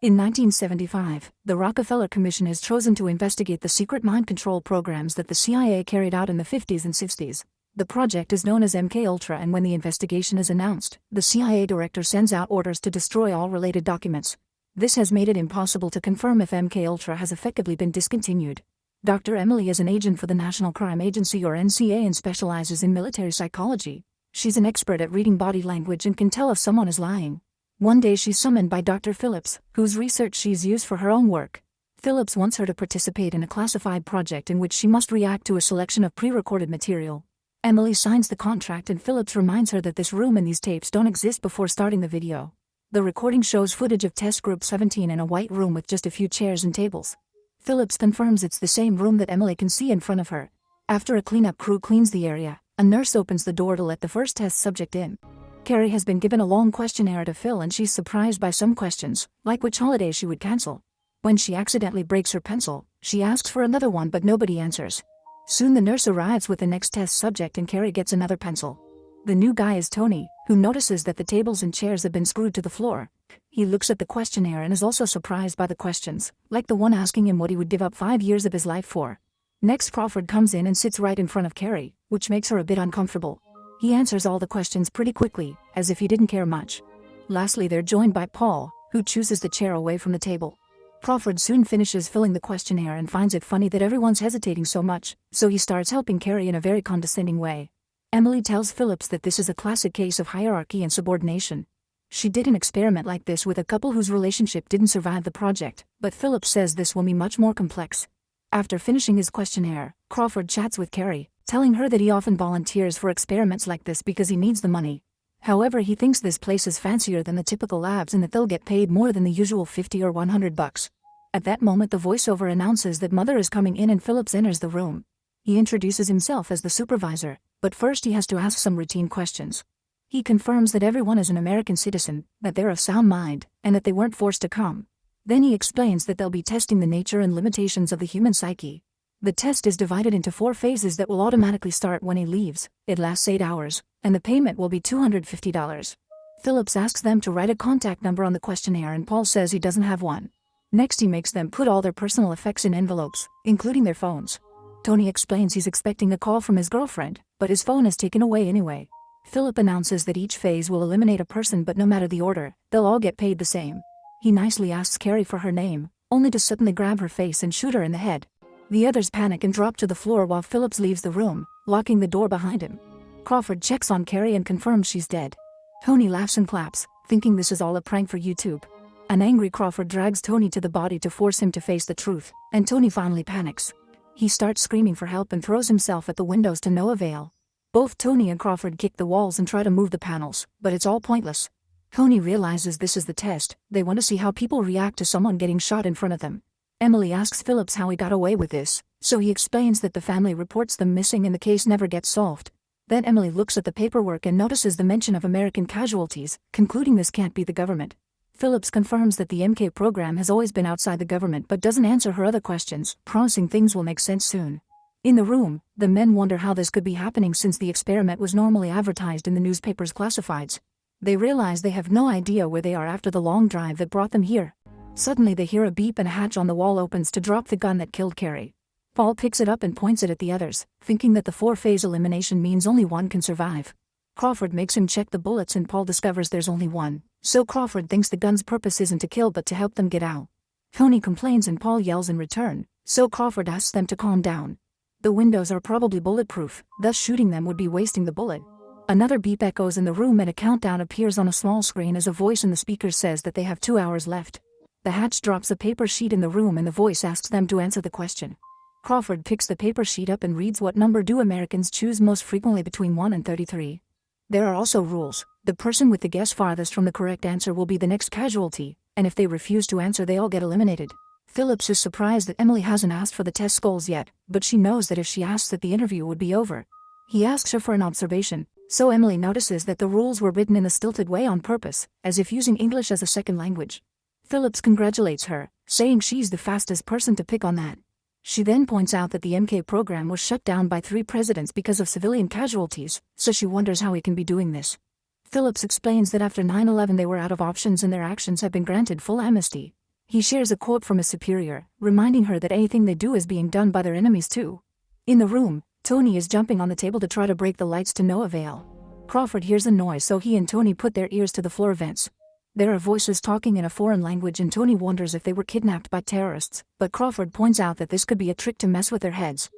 In 1975, the Rockefeller Commission is chosen to investigate the secret mind control programs that the CIA carried out in the 50s and 60s. The project is known as MK Ultra, and when the investigation is announced, the CIA director sends out orders to destroy all related documents. This has made it impossible to confirm if MK Ultra has effectively been discontinued. Dr. Emily is an agent for the National Crime Agency or NCA and specializes in military psychology. She's an expert at reading body language and can tell if someone is lying. One day she's summoned by Dr. Phillips, whose research she's used for her own work. Phillips wants her to participate in a classified project in which she must react to a selection of pre-recorded material. Emily signs the contract and Phillips reminds her that this room and these tapes don't exist before starting the video. The recording shows footage of Test Group 17 in a white room with just a few chairs and tables. Phillips confirms it's the same room that Emily can see in front of her. After a cleanup crew cleans the area, a nurse opens the door to let the first test subject in. Carrie has been given a long questionnaire to fill and she's surprised by some questions, like which holiday she would cancel. When she accidentally breaks her pencil, she asks for another one but nobody answers. Soon the nurse arrives with the next test subject and Carrie gets another pencil. The new guy is Tony, who notices that the tables and chairs have been screwed to the floor. He looks at the questionnaire and is also surprised by the questions, like the one asking him what he would give up 5 years of his life for. Next, Crawford comes in and sits right in front of Carrie, which makes her a bit uncomfortable. He answers all the questions pretty quickly, as if he didn't care much. Lastly, they're joined by Paul, who chooses the chair away from the table. Crawford soon finishes filling the questionnaire and finds it funny that everyone's hesitating so much, so he starts helping Carrie in a very condescending way. Emily tells Phillips that this is a classic case of hierarchy and subordination. She did an experiment like this with a couple whose relationship didn't survive the project, but Phillips says this will be much more complex. After finishing his questionnaire, Crawford chats with Carrie, telling her that he often volunteers for experiments like this because he needs the money. However, he thinks this place is fancier than the typical labs and that they'll get paid more than the usual $50 or $100. At that moment the voiceover announces that Mother is coming in and Phillips enters the room. He introduces himself as the supervisor, but first he has to ask some routine questions. He confirms that everyone is an American citizen, that they're of sound mind, and that they weren't forced to come. Then he explains that they'll be testing the nature and limitations of the human psyche. The test is divided into 4 phases that will automatically start when he leaves. It lasts 8 hours, and the payment will be $250. Phillips asks them to write a contact number on the questionnaire and Paul says he doesn't have one. Next he makes them put all their personal effects in envelopes, including their phones. Tony explains he's expecting a call from his girlfriend, but his phone is taken away anyway. Philip announces that each phase will eliminate a person, but no matter the order, they'll all get paid the same. He nicely asks Carrie for her name, only to suddenly grab her face and shoot her in the head. The others panic and drop to the floor while Phillips leaves the room, locking the door behind him. Crawford checks on Carrie and confirms she's dead. Tony laughs and claps, thinking this is all a prank for YouTube. An angry Crawford drags Tony to the body to force him to face the truth, and Tony finally panics. He starts screaming for help and throws himself at the windows to no avail. Both Tony and Crawford kick the walls and try to move the panels, but it's all pointless. Tony realizes this is the test. They want to see how people react to someone getting shot in front of them. Emily asks Phillips how he got away with this, so he explains that the family reports them missing and the case never gets solved. Then Emily looks at the paperwork and notices the mention of American casualties, concluding this can't be the government. Phillips confirms that the MK program has always been outside the government but doesn't answer her other questions, promising things will make sense soon. In the room, the men wonder how this could be happening since the experiment was normally advertised in the newspaper's classifieds. They realize they have no idea where they are after the long drive that brought them here. Suddenly they hear a beep and a hatch on the wall opens to drop the gun that killed Carrie. Paul picks it up and points it at the others, thinking that the 4-phase elimination means only one can survive. Crawford makes him check the bullets and Paul discovers there's only one, so Crawford thinks the gun's purpose isn't to kill but to help them get out. Tony complains and Paul yells in return, so Crawford asks them to calm down. The windows are probably bulletproof, thus shooting them would be wasting the bullet. Another beep echoes in the room and a countdown appears on a small screen as a voice in the speaker says that they have 2 hours left. The hatch drops a paper sheet in the room and the voice asks them to answer the question. Crawford picks the paper sheet up and reads what number do Americans choose most frequently between 1 and 33. There are also rules. The person with the guess farthest from the correct answer will be the next casualty, and if they refuse to answer they all get eliminated. Phillips is surprised that Emily hasn't asked for the test scores yet, but she knows that if she asks that the interview would be over. He asks her for an observation, so Emily notices that the rules were written in a stilted way on purpose, as if using English as a second language. Phillips congratulates her, saying she's the fastest person to pick on that. She then points out that the MK program was shut down by 3 presidents because of civilian casualties, so she wonders how he can be doing this. Phillips explains that after 9/11 they were out of options and their actions have been granted full amnesty. He shares a quote from a superior, reminding her that anything they do is being done by their enemies too. In the room, Tony is jumping on the table to try to break the lights to no avail. Crawford hears a noise, so he and Tony put their ears to the floor vents. There are voices talking in a foreign language and Tony wonders if they were kidnapped by terrorists, but Crawford points out that this could be a trick to mess with their heads.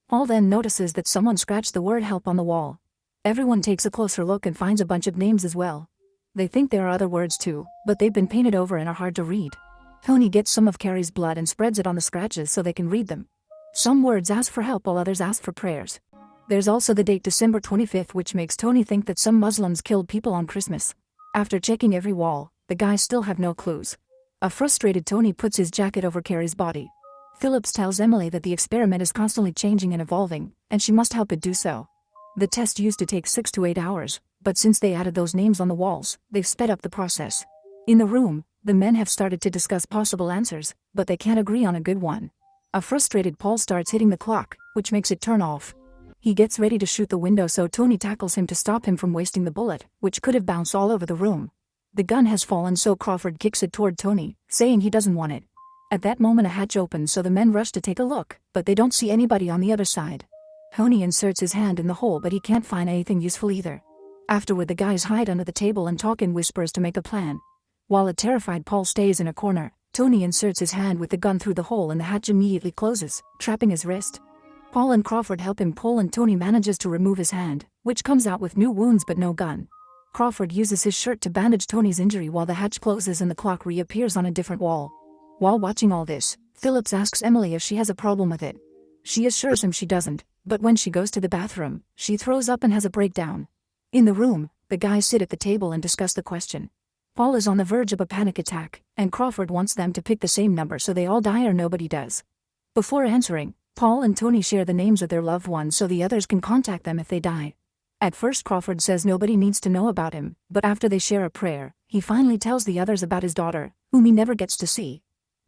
Paul then notices that someone scratched the word help on the wall. Everyone takes a closer look and finds a bunch of names as well. They think there are other words too, but they've been painted over and are hard to read. Tony gets some of Carrie's blood and spreads it on the scratches so they can read them. Some words ask for help while others ask for prayers. There's also the date December 25th, which makes Tony think that some Muslims killed people on Christmas. After checking every wall, the guys still have no clues. A frustrated Tony puts his jacket over Carrie's body. Phillips tells Emily that the experiment is constantly changing and evolving, and she must help it do so. The test used to take 6 to 8 hours, but since they added those names on the walls, they've sped up the process. In the room, the men have started to discuss possible answers, but they can't agree on a good one. A frustrated Paul starts hitting the clock, which makes it turn off. He gets ready to shoot the window, so Tony tackles him to stop him from wasting the bullet, which could have bounced all over the room. The gun has fallen, so Crawford kicks it toward Tony, saying he doesn't want it. At that moment a hatch opens, so the men rush to take a look, but they don't see anybody on the other side. Tony inserts his hand in the hole, but he can't find anything useful either. Afterward the guys hide under the table and talk in whispers to make a plan. While a terrified Paul stays in a corner, Tony inserts his hand with the gun through the hole and the hatch immediately closes, trapping his wrist. Paul and Crawford help him pull and Tony manages to remove his hand, which comes out with new wounds but no gun. Crawford uses his shirt to bandage Tony's injury while the hatch closes and the clock reappears on a different wall. While watching all this, Phillips asks Emily if she has a problem with it. She assures him she doesn't, but when she goes to the bathroom, she throws up and has a breakdown. In the room, the guys sit at the table and discuss the question. Paul is on the verge of a panic attack, and Crawford wants them to pick the same number so they all die or nobody does. Before answering, Paul and Tony share the names of their loved ones so the others can contact them if they die. At first Crawford says nobody needs to know about him, but after they share a prayer, he finally tells the others about his daughter, whom he never gets to see.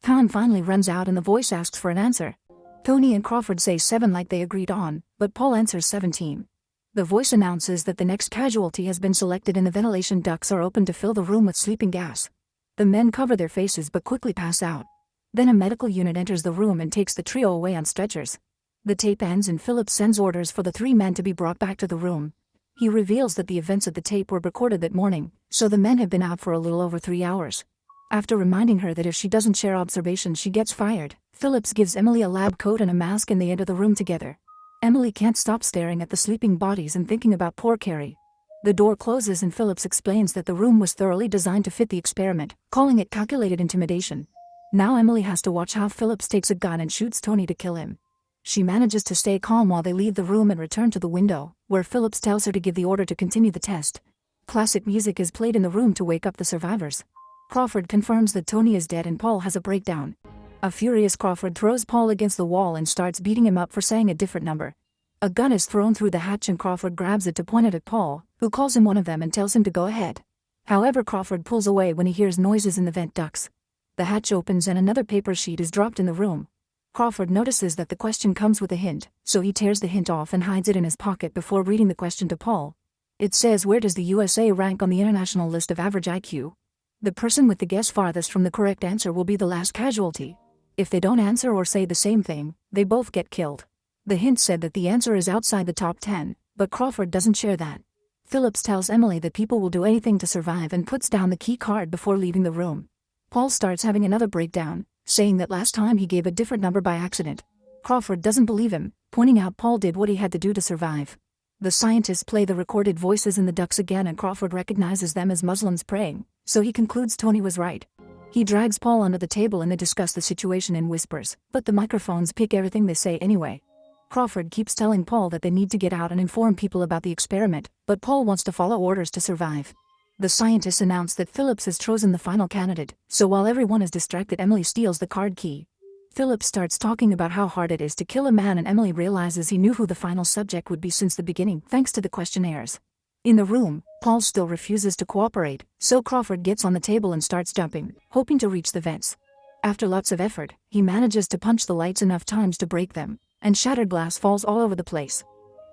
Time finally runs out and the voice asks for an answer. Tony and Crawford say 7 like they agreed on, but Paul answers 17. The voice announces that the next casualty has been selected and the ventilation ducts are open to fill the room with sleeping gas. The men cover their faces but quickly pass out. Then a medical unit enters the room and takes the trio away on stretchers. The tape ends and Phillips sends orders for the 3 men to be brought back to the room. He reveals that the events of the tape were recorded that morning, so the men have been out for a little over 3 hours. After reminding her that if she doesn't share observations she gets fired, Phillips gives Emily a lab coat and a mask and they enter the room together. Emily can't stop staring at the sleeping bodies and thinking about poor Carrie. The door closes and Phillips explains that the room was thoroughly designed to fit the experiment, calling it calculated intimidation. Now Emily has to watch how Phillips takes a gun and shoots Tony to kill him. She manages to stay calm while they leave the room and return to the window, where Phillips tells her to give the order to continue the test. Classic music is played in the room to wake up the survivors. Crawford confirms that Tony is dead and Paul has a breakdown. A furious Crawford throws Paul against the wall and starts beating him up for saying a different number. A gun is thrown through the hatch and Crawford grabs it to point it at Paul, who calls him one of them and tells him to go ahead. However, Crawford pulls away when he hears noises in the vent ducts. The hatch opens and another paper sheet is dropped in the room. Crawford notices that the question comes with a hint, so he tears the hint off and hides it in his pocket before reading the question to Paul. It says, where does the USA rank on the international list of average IQ? The person with the guess farthest from the correct answer will be the last casualty. If they don't answer or say the same thing, they both get killed. The hint said that the answer is outside the top 10, but Crawford doesn't share that. Phillips tells Emily that people will do anything to survive and puts down the key card before leaving the room. Paul starts having another breakdown, saying that last time he gave a different number by accident. Crawford doesn't believe him, pointing out Paul did what he had to do to survive. The scientists play the recorded voices in the ducts again and Crawford recognizes them as Muslims praying, so he concludes Tony was right. He drags Paul under the table and they discuss the situation in whispers, but the microphones pick everything they say anyway. Crawford keeps telling Paul that they need to get out and inform people about the experiment, but Paul wants to follow orders to survive. The scientists announce that Phillips has chosen the final candidate, so while everyone is distracted Emily steals the card key. Phillips starts talking about how hard it is to kill a man and Emily realizes he knew who the final subject would be since the beginning thanks to the questionnaires. In the room, Paul still refuses to cooperate, so Crawford gets on the table and starts jumping, hoping to reach the vents. After lots of effort, he manages to punch the lights enough times to break them, and shattered glass falls all over the place.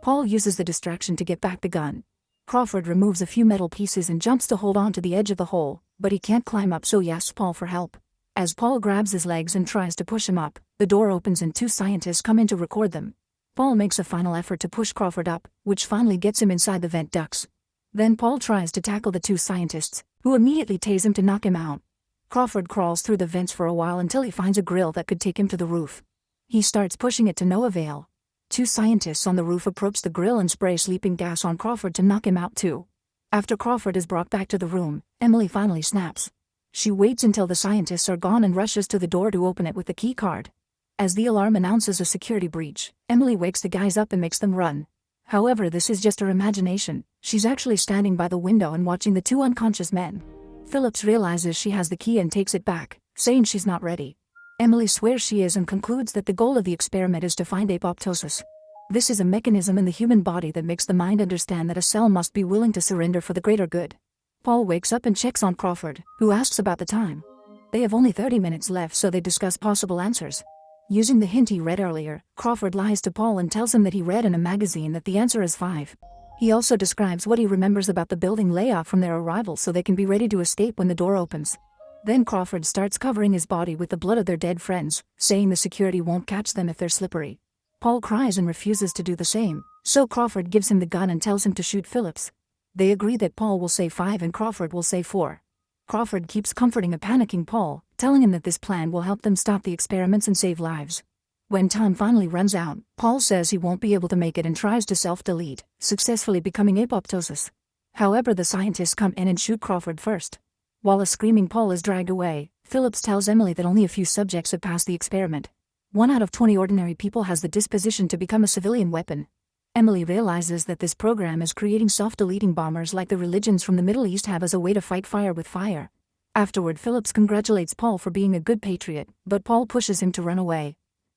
Paul uses the distraction to get back the gun. Crawford removes a few metal pieces and jumps to hold on to the edge of the hole, but he can't climb up so he asks Paul for help. As Paul grabs his legs and tries to push him up, the door opens and 2 scientists come in to record them. Paul makes a final effort to push Crawford up, which finally gets him inside the vent ducts. Then Paul tries to tackle the 2 scientists, who immediately tase him to knock him out. Crawford crawls through the vents for a while until he finds a grill that could take him to the roof. He starts pushing it to no avail. 2 scientists on the roof approach the grill and spray sleeping gas on Crawford to knock him out too. After Crawford is brought back to the room, Emily finally snaps. She waits until the scientists are gone and rushes to the door to open it with the key card. As the alarm announces a security breach, Emily wakes the guys up and makes them run. However, this is just her imagination. She's actually standing by the window and watching the 2 unconscious men. Phillips realizes she has the key and takes it back, saying she's not ready. Emily swears she is and concludes that the goal of the experiment is to find apoptosis. This is a mechanism in the human body that makes the mind understand that a cell must be willing to surrender for the greater good. Paul wakes up and checks on Crawford, who asks about the time. They have only 30 minutes left, so they discuss possible answers. Using the hint he read earlier, Crawford lies to Paul and tells him that he read in a magazine that the answer is 5. He also describes what he remembers about the building layout from their arrival so they can be ready to escape when the door opens. Then Crawford starts covering his body with the blood of their dead friends, saying the security won't catch them if they're slippery. Paul cries and refuses to do the same, so Crawford gives him the gun and tells him to shoot Phillips. They agree that Paul will say 5 and Crawford will say 4. Crawford keeps comforting a panicking Paul, telling him that this plan will help them stop the experiments and save lives. When time finally runs out, Paul says he won't be able to make it and tries to self-delete, successfully becoming apoptosis. However, the scientists come in and shoot Crawford first. While a screaming Paul is dragged away, Phillips tells Emily that only a few subjects have passed the experiment. 1 out of 20 ordinary people has the disposition to become a civilian weapon. Emily realizes that this program is creating self-deleting bombers like the religions from the Middle East have as a way to fight fire with fire. Afterward, Phillips congratulates Paul for being a good patriot, but Paul pushes him to run away.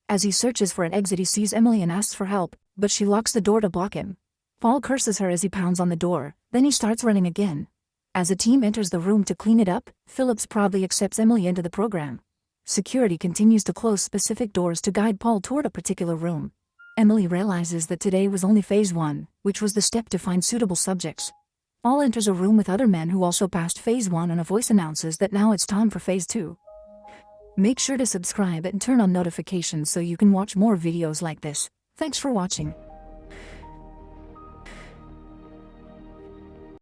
As he searches for an exit, he sees Emily and asks for help, but she locks the door to block him. Paul curses her as he pounds on the door, then he starts running again. As a team enters the room to clean it up, Phillips proudly accepts Emily into the program. Security continues to close specific doors to guide Paul toward a particular room. Emily realizes that today was only phase 1, which was the step to find suitable subjects. Paul enters a room with other men who also passed phase 1 and a voice announces that now it's time for phase 2. Make sure to subscribe and turn on notifications so you can watch more videos like this. Thanks for watching.